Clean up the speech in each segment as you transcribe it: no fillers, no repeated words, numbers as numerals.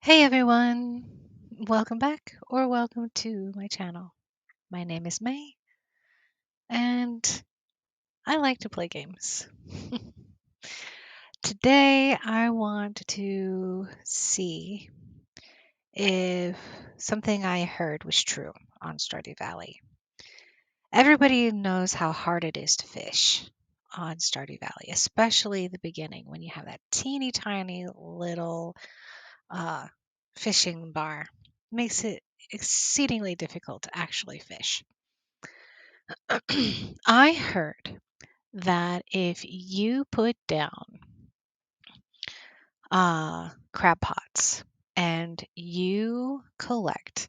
Hey everyone! Welcome back or welcome to my channel. My name is May and I like to play games. Today I want to see if something I heard was true on Stardew Valley. Everybody knows how hard it is to fish on Stardew Valley, especially the beginning when you have that teeny tiny little uh, fishing bar. Makes it exceedingly difficult to actually fish. I heard that if you put down crab pots and you collect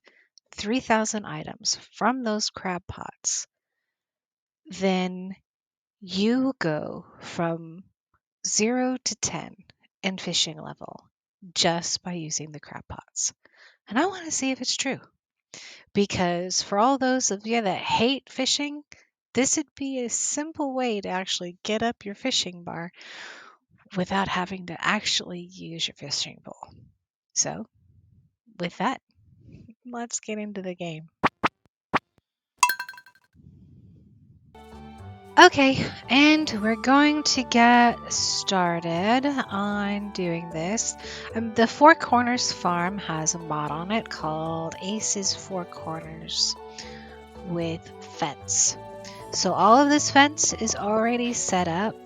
3,000 items from those crab pots, then you go from 0 to 10 in fishing level just by using the crab pots. And I want to see if it's true. Because for all those of you that hate fishing, this would be a simple way to actually get up your fishing bar without having to actually use your fishing pole. So, with that, let's get into the game. Okay, and we're going to get started on doing this. The Four Corners farm has a mod on it called Ace's Four Corners with fence. So all of this fence is already set up.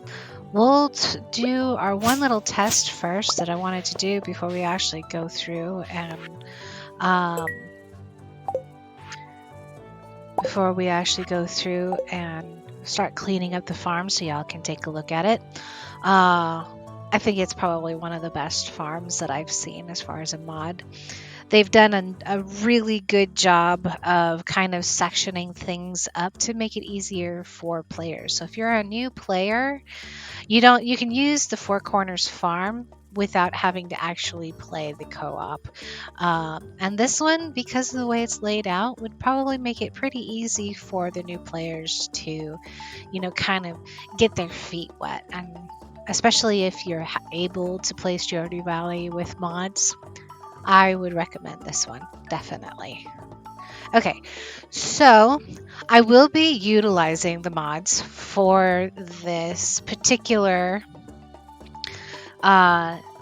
We'll do our one little test first that I wanted to do before we actually go through and start cleaning up the farm so y'all can take a look at it. I think it's probably one of the best farms that I've seen as far as a mod. They've done a really good job of kind of sectioning things up to make it easier for players. So if you're a new player, you can use the Four Corners farm without having to actually play the co-op. And this one, because of the way it's laid out, would probably make it pretty easy for the new players to, kind of get their feet wet. And especially if you're able to play Stardew Valley with mods, I would recommend this one, definitely. Okay, so I will be utilizing the mods for this particular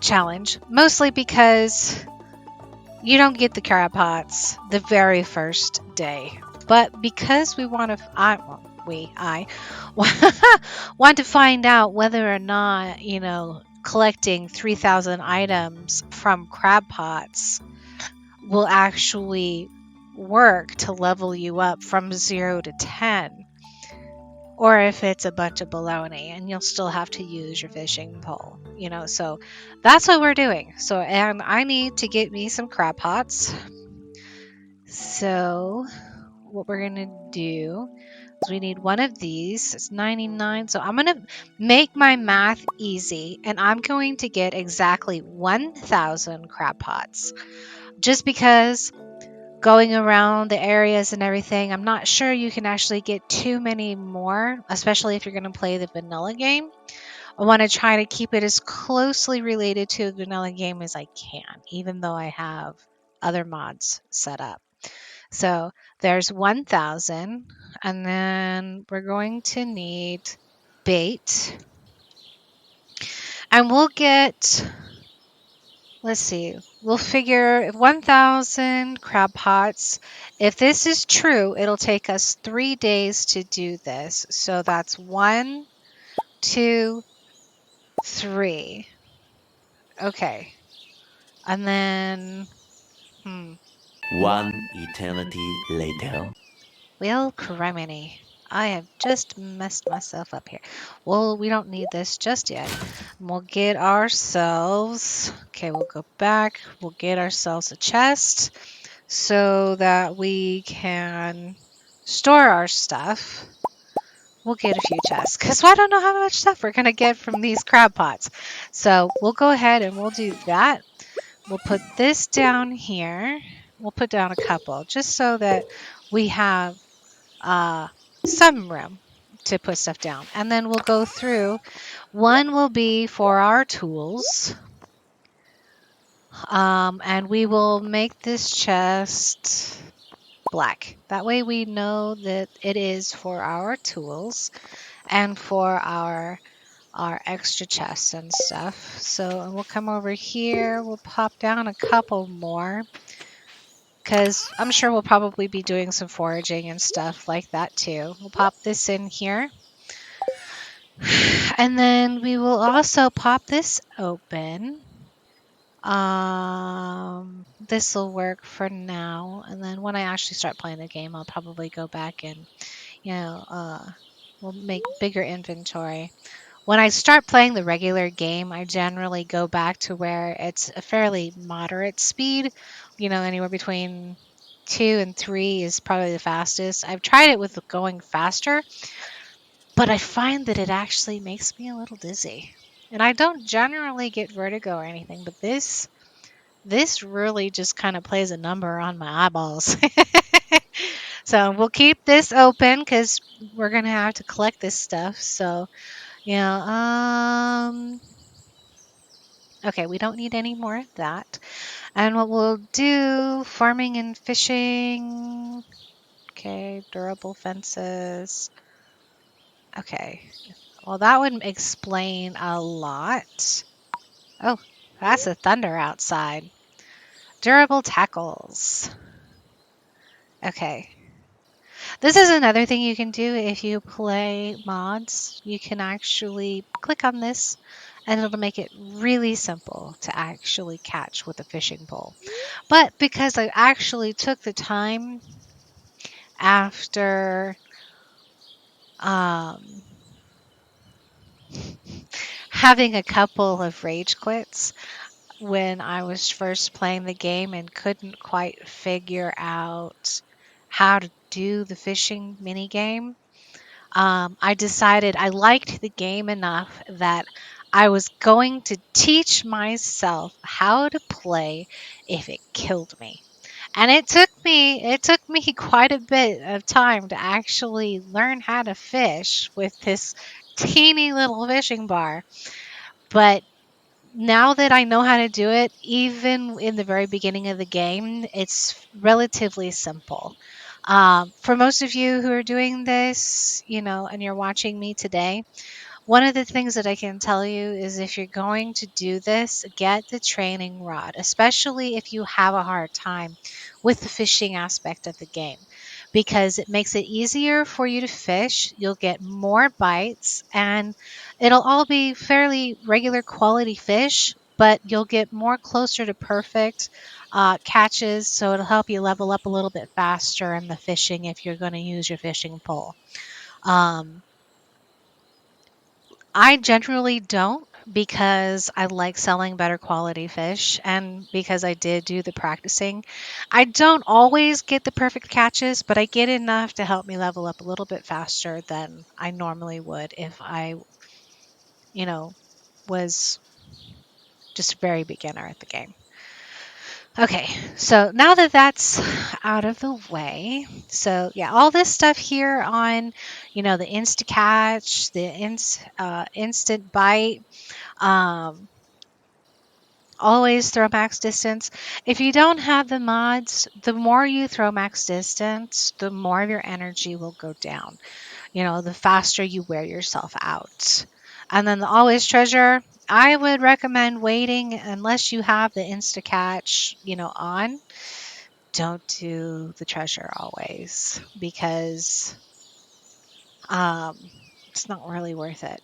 challenge, mostly because you don't get the crab pots the very first day. But because we want to, I want to find out whether or not, collecting 3,000 items from crab pots will actually work to level you up from 0 to 10, or if it's a bunch of baloney and you'll still have to use your fishing pole, so that's what we're doing. So, and I need to get me some crab pots. So what we're going to do is we need one of these. It's 99. So I'm going to make my math easy and I'm going to get exactly 1,000 crab pots, just because going around the areas and everything, I'm not sure you can actually get too many more, especially if you're going to play the vanilla game. I want to try to keep it as closely related to a vanilla game as I can, even though I have other mods set up. So there's 1,000, and then we're going to need bait. And we'll get, let's see, we'll figure 1,000 crab pots. If this is true, it'll take us 3 days to do this. So that's 1, 2, 3. Okay. And then, One eternity later. well, criminy. I have just messed myself up here. Well, we don't need this just yet. We'll get ourselves, okay, we'll go back. We'll get ourselves a chest so that we can store our stuff. We'll get a few chests because I don't know how much stuff we're going to get from these crab pots. So we'll go ahead and we'll do that. We'll put this down here. We'll put down a couple just so that we have some room to put stuff down. And then we'll go through. One will be for our tools. And we will make this chest black. That way we know that it is for our tools and for our extra chests and stuff. So and we'll come over here, we'll pop down a couple more because I'm sure we'll probably be doing some foraging and stuff like that too. We'll pop this in here. And then we will also pop this open. This will work for now. And then when I actually start playing the game, I'll probably go back and, we'll make bigger inventory. When I start playing the regular game, I generally go back to where it's a fairly moderate speed, anywhere between 2 and 3 is probably the fastest. I've tried it with going faster, but I find that it actually makes me a little dizzy. And I don't generally get vertigo or anything, but this really just kind of plays a number on my eyeballs. So we'll keep this open because we're gonna have to collect this stuff. So okay, we don't need any more of that. And what we'll do, farming and fishing. Okay, durable fences. Okay, well that would explain a lot. Oh, that's a thunder outside. Durable tackles. Okay. This is another thing you can do if you play mods. You can actually click on this and it'll make it really simple to actually catch with a fishing pole. But because I actually took the time after um, having a couple of rage quits when I was first playing the game and couldn't quite figure out how to do the fishing mini game, I decided I liked the game enough that I was going to teach myself how to play if it killed me. And it took me quite a bit of time to actually learn how to fish with this teeny little fishing bar. But now that I know how to do it, even in the very beginning of the game, it's relatively simple. For most of you who are doing this, and you're watching me today, one of the things that I can tell you is if you're going to do this, get the training rod, especially if you have a hard time with the fishing aspect of the game, because it makes it easier for you to fish. You'll get more bites, and it'll all be fairly regular quality fish, but you'll get more closer to perfect catches. So it'll help you level up a little bit faster in the fishing if you're going to use your fishing pole. Um, I generally don't because I like selling better quality fish and because I did do the practicing. I don't always get the perfect catches, but I get enough to help me level up a little bit faster than I normally would if I, you know, was just a very beginner at the game. Okay, so now that that's out of the way, so yeah, all this stuff here on, the Insta Catch, the instant bite, um, always throw max distance. If you don't have the mods, the more you throw max distance, the more of your energy will go down. The faster you wear yourself out. And then the always treasure, I would recommend waiting unless you have the insta catch, on. Don't do the treasure always because um, it's not really worth it.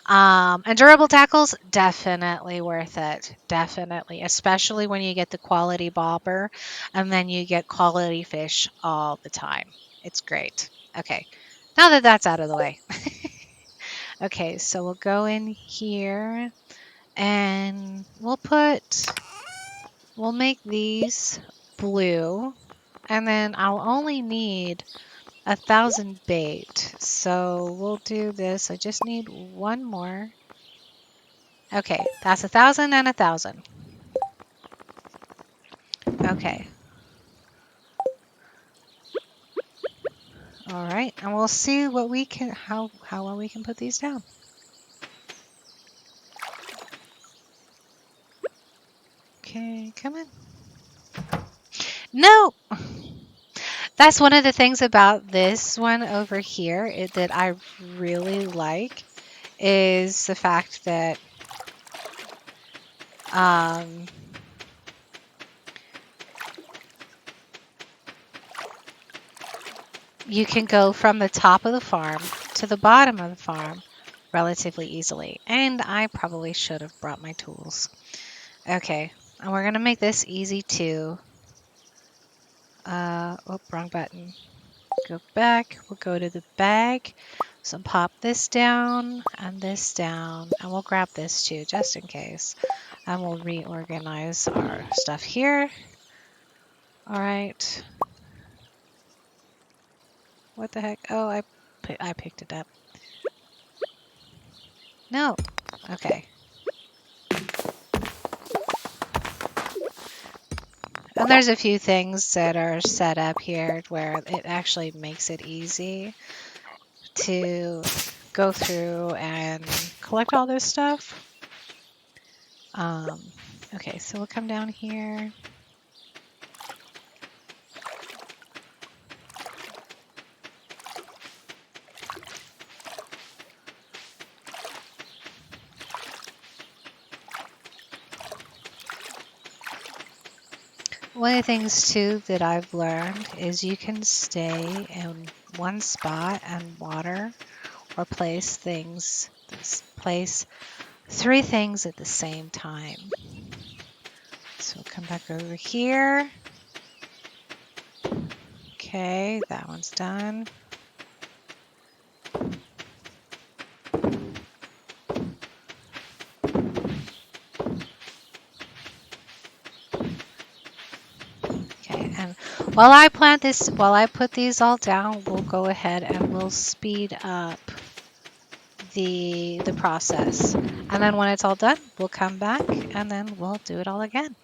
And durable tackles, definitely worth it. Definitely. Especially when you get the quality bobber and then you get quality fish all the time. It's great. Okay. Now that that's out of the way. Okay, so we'll go in here and we'll make these blue and then I'll only need 1,000 bait. So we'll do this. I just need one more. Okay, that's 1,000 and 1,000. Okay. All right, and we'll see what we can how well we can put these down. Come on. No! That's one of the things about this one over here that I really like is the fact that um, you can go from the top of the farm to the bottom of the farm relatively easily. And I probably should have brought my tools. Okay, and we're going to make this easy too. Oh, wrong button. Go back. We'll go to the bag. So pop this down, and we'll grab this too, just in case. And we'll reorganize our stuff here. All right. What the heck? Oh, I picked it up. No. Okay. And there's a few things that are set up here where it actually makes it easy to go through and collect all this stuff. Okay, so we'll come down here. One of the things too that I've learned is you can stay in one spot and water or place three things at the same time. So we'll come back over here. Okay, that one's done. Okay, and while I put these all down, we'll go ahead and we'll speed up the process. And then when it's all done, we'll come back and then we'll do it all again.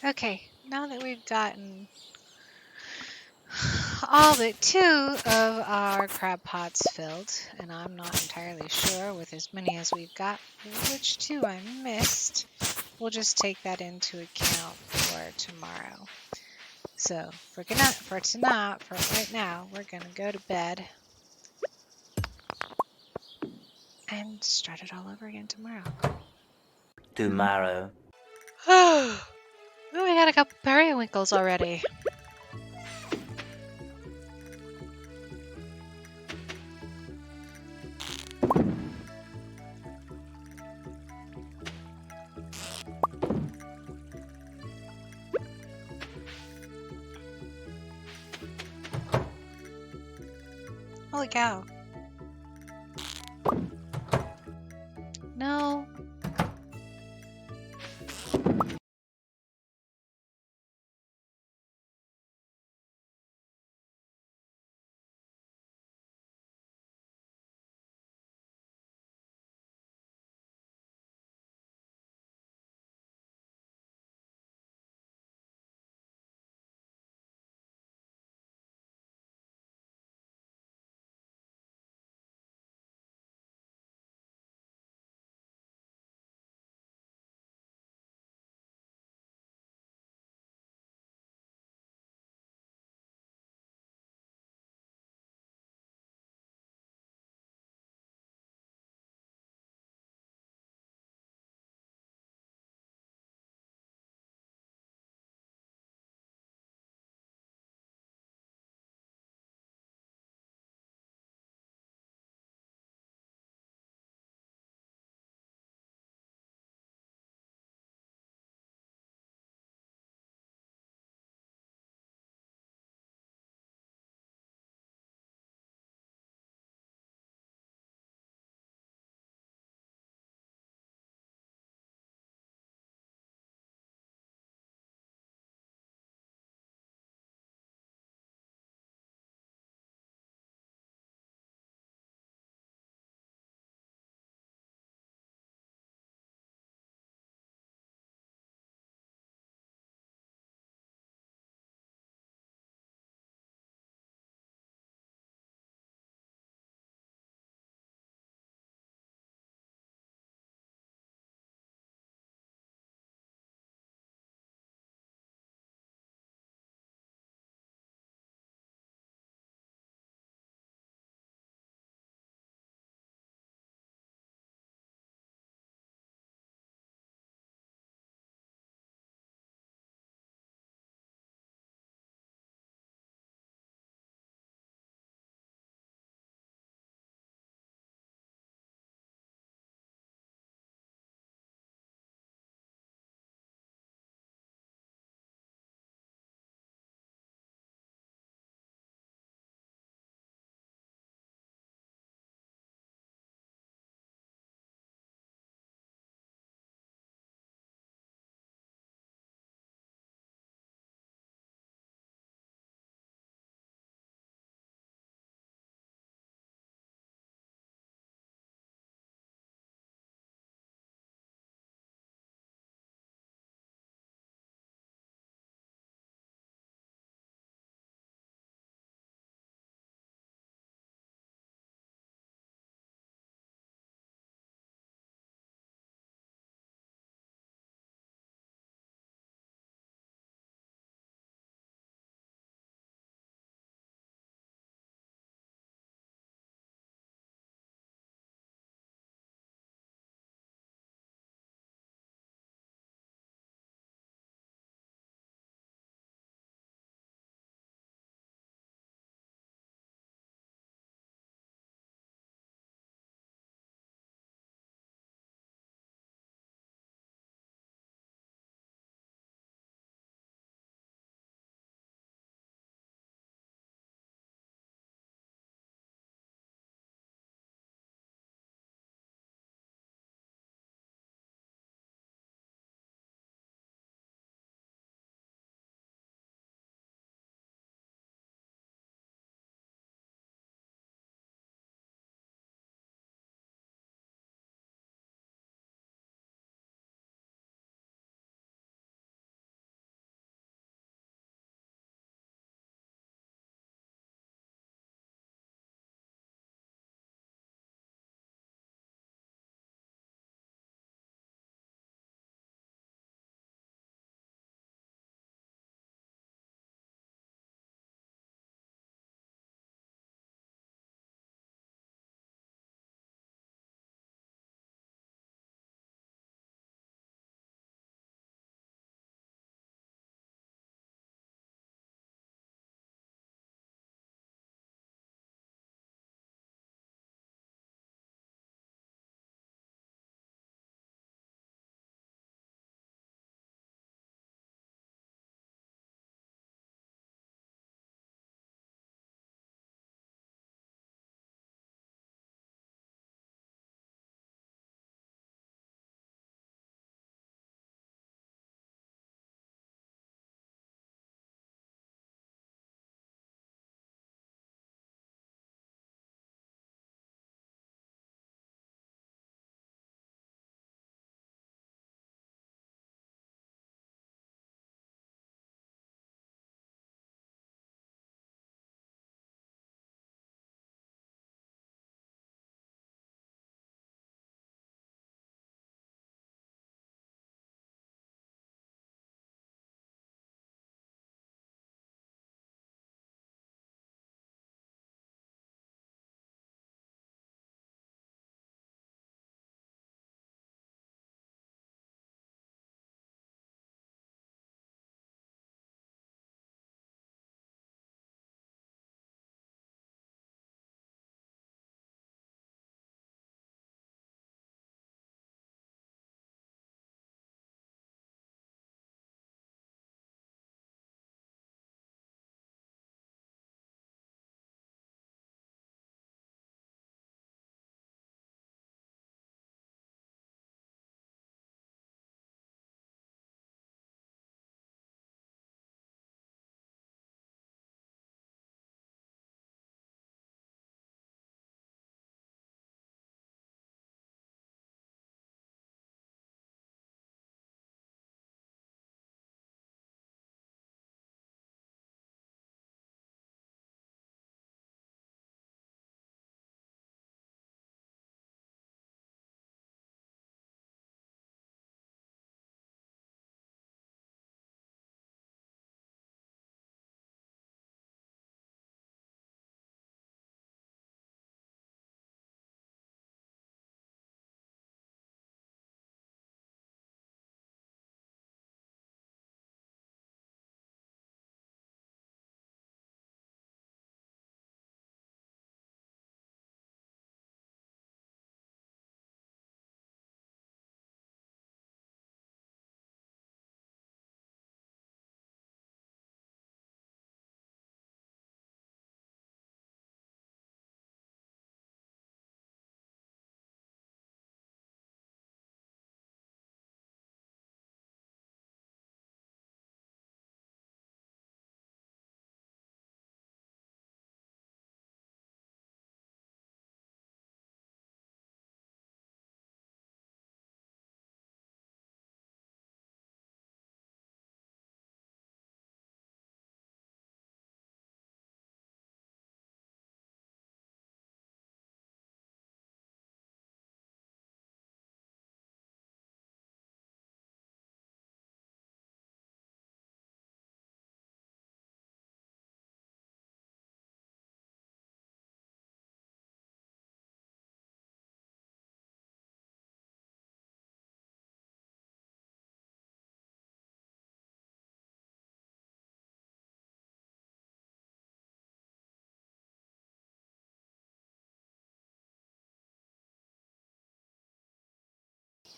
Okay, now that we've gotten all but two of our crab pots filled, and I'm not entirely sure with as many as we've got which two I missed, we'll just take that into account for tomorrow. So for right now, we're gonna go to bed and start it all over again tomorrow. Tomorrow. Oh, we got a couple periwinkles already. Holy cow. No.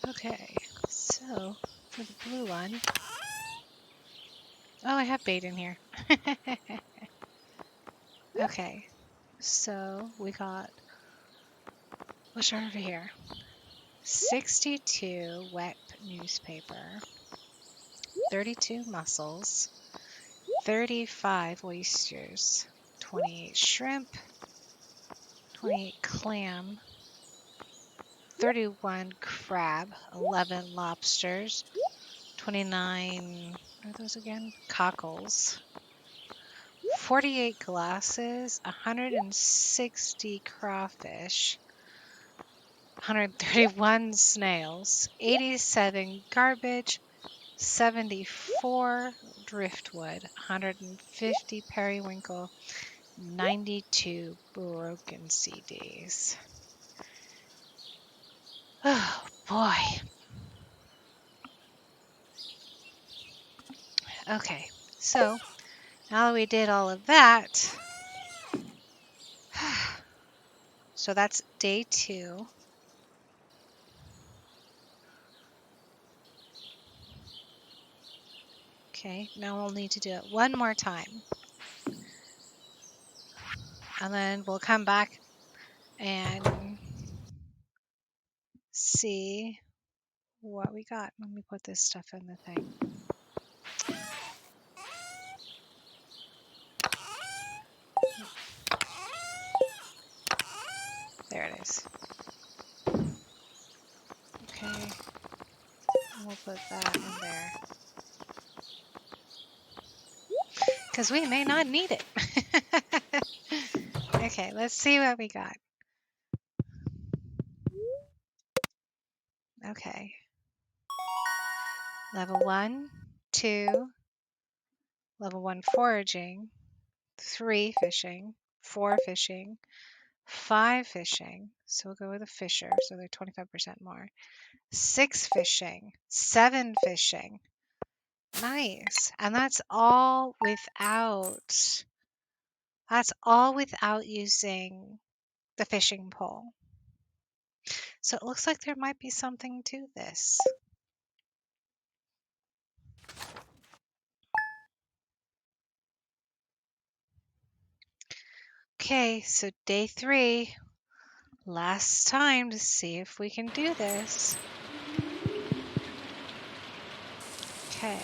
Okay, so for the blue one, oh, I have bait in here. Okay, so we got, what's over here? 62 wet newspaper, 32 mussels, 35 oysters, 28 shrimp, 28 clam, 31 crab, 11 lobsters, 29, what are those again? Cockles, 48 glasses, 160 crawfish, 131 snails, 87 garbage, 74 driftwood, 150 periwinkle, 92 broken CDs. Oh boy. Okay, so now that we did all of that, so that's day 2. Okay, now we'll need to do it one more time. And then we'll come back and see what we got. Let me put this stuff in the thing. There it is. Okay, we'll put that in there. Because we may not need it. Okay, let's see what we got. Okay. Level 1, 2, level 1 foraging, 3 fishing, 4 fishing, 5 fishing. So we'll go with a fisher, so they're 25% more. 6 fishing, 7 fishing. Nice. And that's all without using the fishing pole. So it looks like there might be something to this. Okay, so day 3, last time to see if we can do this. Okay.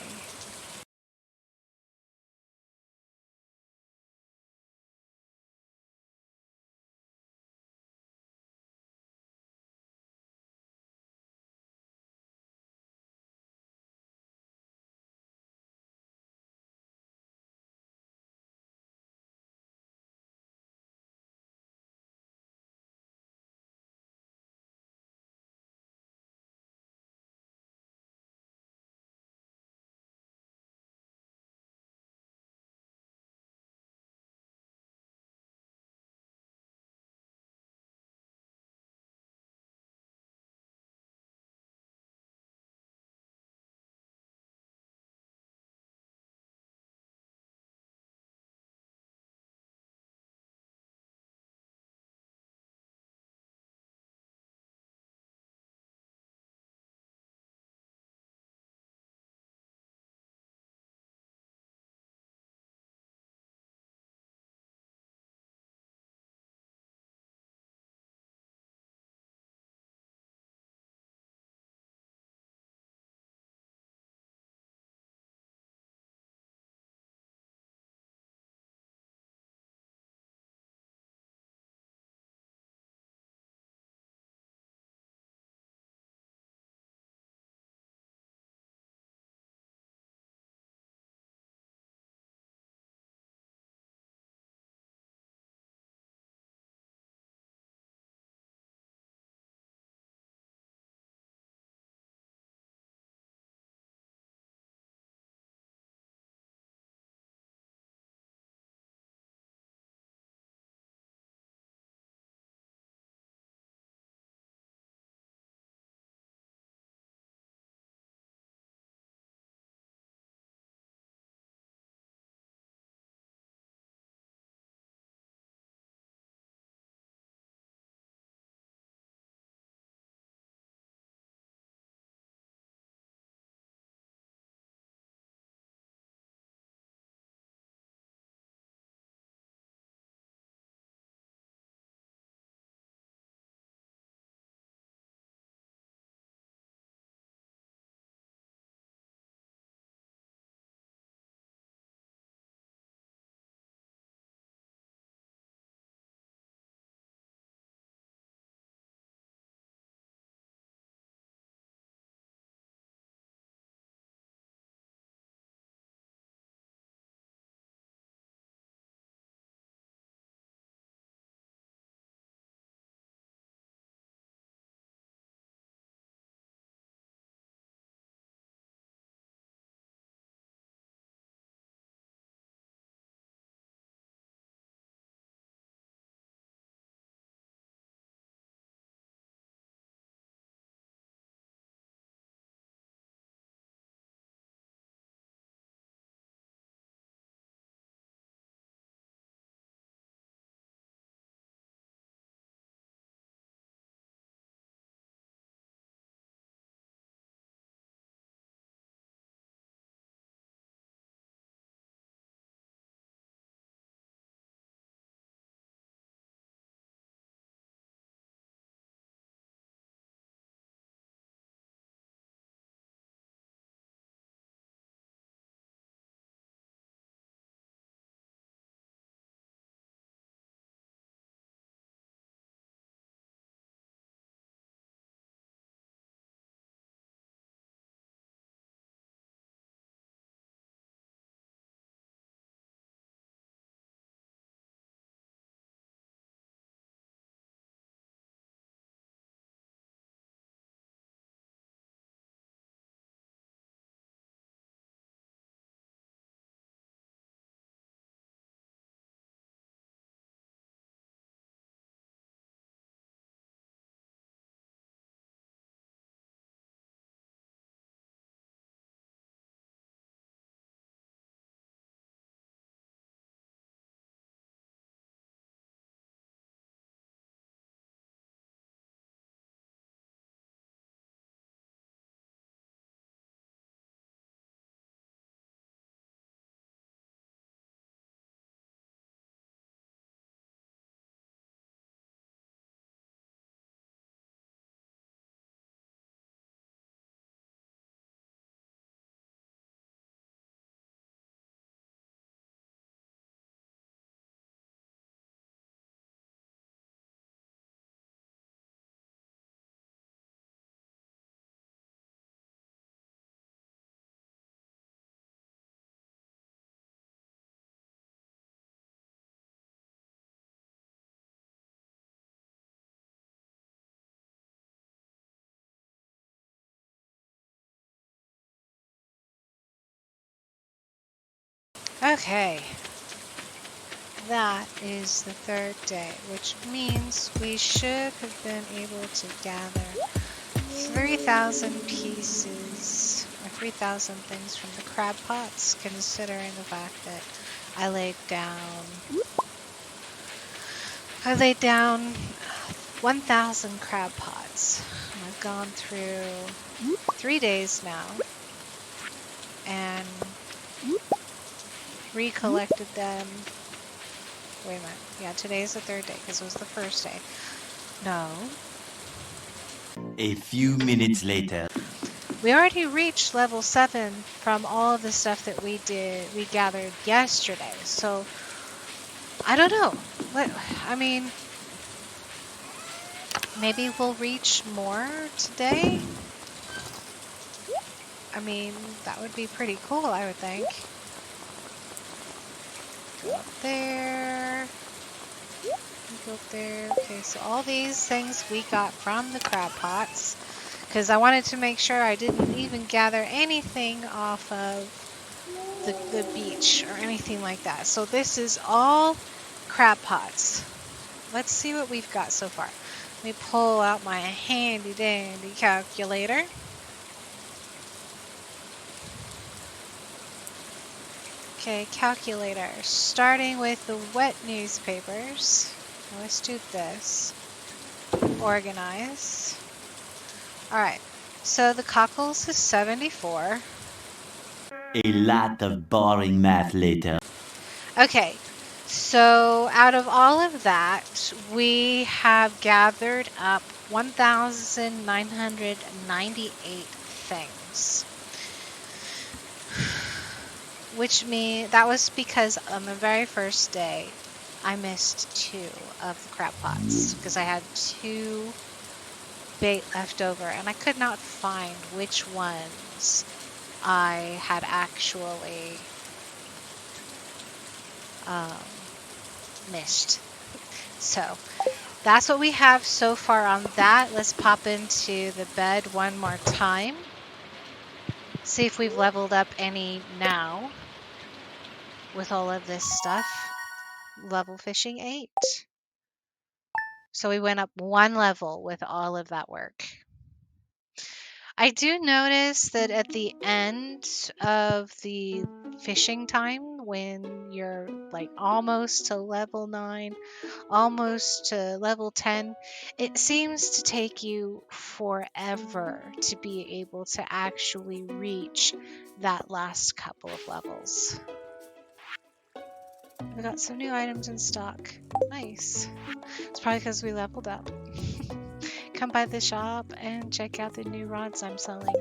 Okay. That is the third day, which means we should have been able to gather 3,000 pieces or 3,000 things from the crab pots, considering the fact that I laid down 1,000 crab pots. I've gone through 3 days now and recollected them. Wait a minute. Yeah, today's the third day because it was the first day. No. A few minutes later. We already reached level 7 from all of the stuff that we gathered yesterday. So I don't know. I mean, maybe we'll reach more today. I mean, that would be pretty cool, I would think. Go up there. Go up there. Okay, so all these things we got from the crab pots. Because I wanted to make sure I didn't even gather anything off of the beach or anything like that. So this is all crab pots. Let's see what we've got so far. Let me pull out my handy dandy calculator. Okay, calculator. Starting with the wet newspapers. Let's do this. Organize. Alright, so the cockles is 74. A lot of boring math later. Okay, so out of all of that, we have gathered up 1,998 things. Which means that was because on the very first day, I missed 2 of the crab pots because I had 2 bait left over and I could not find which ones I had actually missed. So that's what we have so far on that. Let's pop into the bed one more time. See if we've leveled up any now with all of this stuff. Level fishing 8. So we went up 1 level with all of that work. I do notice that at the end of the fishing time, when you're like almost to level 9, almost to level 10, it seems to take you forever to be able to actually reach that last couple of levels. We got some new items in stock. Nice. It's probably because we leveled up. Come by the shop and check out the new rods I'm selling.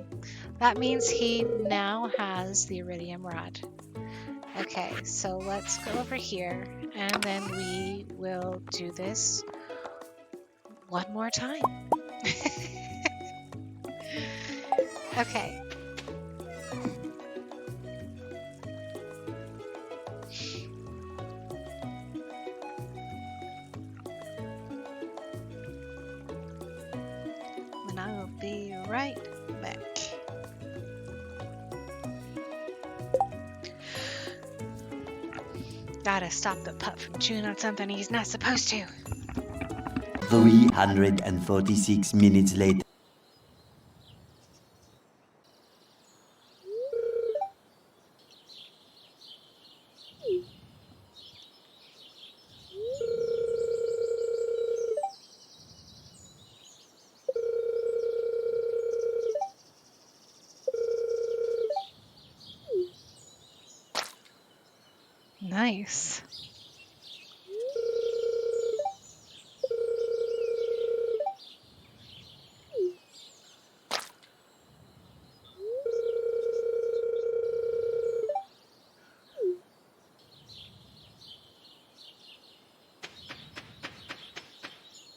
That means he now has the iridium rod. Okay, so let's go over here and then we will do this one more time. Okay. And I will be right back. Gotta stop the pup from chewing on something he's not supposed to. 346 minutes later. Nice.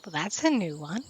Well, that's a new one.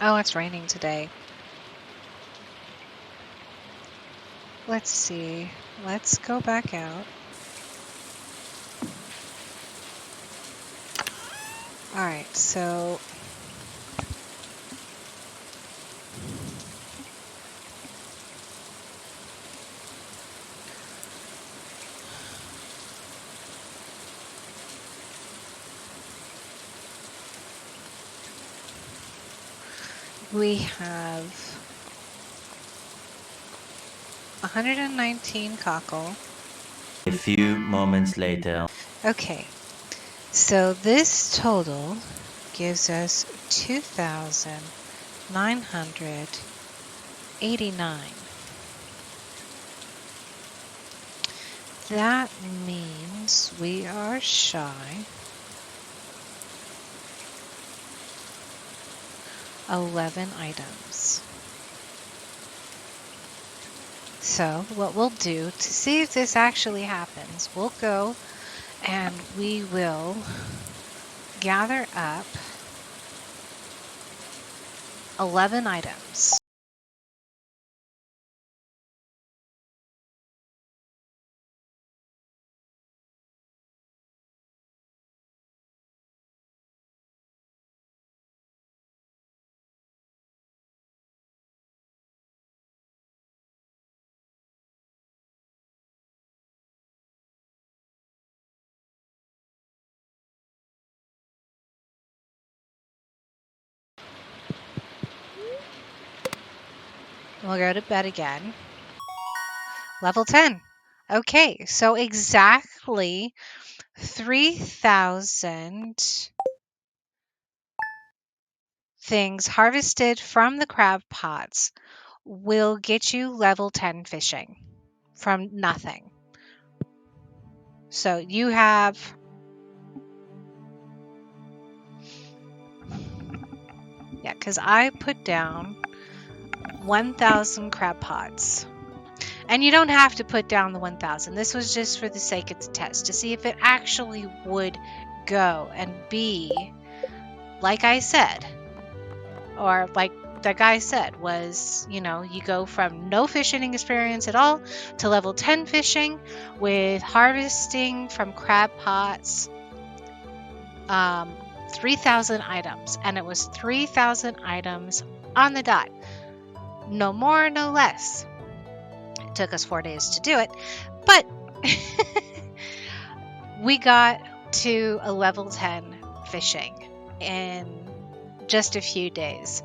Oh, it's raining today. Let's see. Let's go back out. Alright, so we have 119 cockle. A few moments later. Okay, so this total gives us 2,989. That means we are shy 11 items. So what we'll do to see if this actually happens, we'll go and we will gather up 11 items. We'll go to bed again. Level 10. Okay, so exactly 3,000 things harvested from the crab pots will get you level 10 fishing from nothing. So you have because I put down 1,000 crab pots. And you don't have to put down the 1,000. This was just for the sake of the test to see if it actually would go and be like I said, or like the guy said, was, you go from no fishing experience at all to level 10 fishing with harvesting from crab pots 3,000 items. And it was 3,000 items on the dot. No more, no less. It took us 4 days to do it, but we got to a level 10 fishing in just a few days.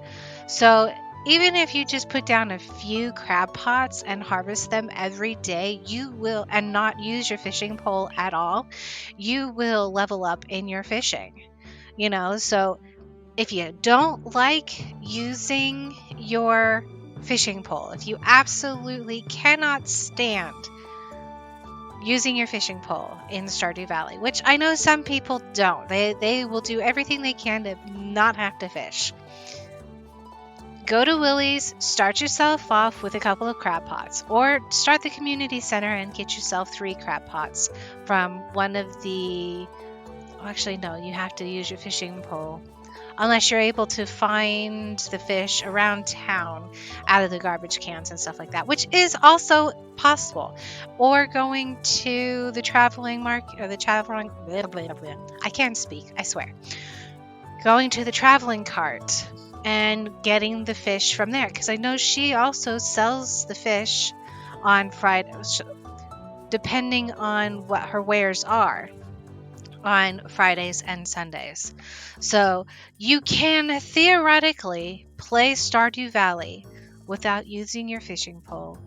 So even if you just put down a few crab pots and harvest them every day, you will, and not use your fishing pole at all, you will level up in your fishing. So if you don't like using your fishing pole, if you absolutely cannot stand using your fishing pole in Stardew Valley, which I know some people don't. They will do everything they can to not have to fish. Go to Willie's, start yourself off with a couple of crab pots, or start the community center and get yourself 3 crab pots from one of the... Actually, no, you have to use your fishing pole. Unless you're able to find the fish around town out of the garbage cans and stuff like that, which is also possible. Or going to the traveling market, or the traveling... I can't speak, I swear. Going to the traveling cart and getting the fish from there, because I know she also sells the fish on Friday, depending on what her wares are, on Fridays and Sundays. So you can theoretically play Stardew Valley without using your fishing pole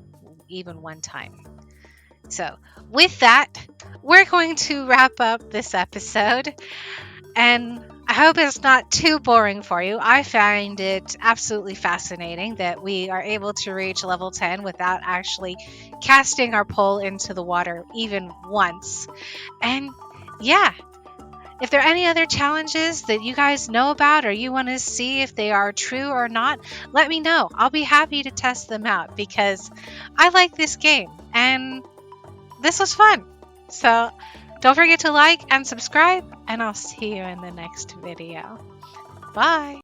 even one time. So with that, we're going to wrap up this episode, and I hope it's not too boring for you. I find it absolutely fascinating that we are able to reach level 10 without actually casting our pole into the water even once. And yeah, if there are any other challenges that you guys know about, or you want to see if they are true or not, let me know. I'll be happy to test them out, because I like this game and this was fun. So don't forget to like and subscribe, and I'll see you in the next video. Bye.